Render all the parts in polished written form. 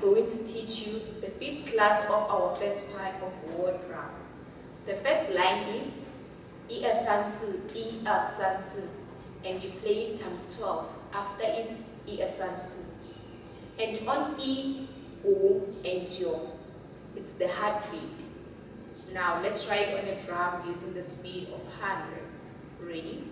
going to teach you the 5th class of our first part of word drum. The first line is 1 2 3 4 1 2 3 4, and you play it times 12. After it 1 2 3 4. And on E, O, and Jo, it's the heartbeat. Now let's write on the drum using the speed of 100. Ready?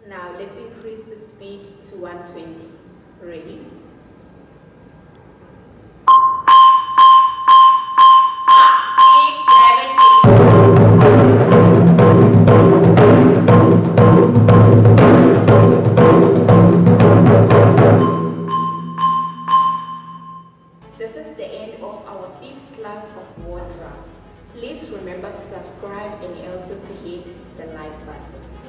Now let's increase the speed to 120. Ready? This is the end of our 5th class of word drum. Please remember to subscribe and also to hit the like button.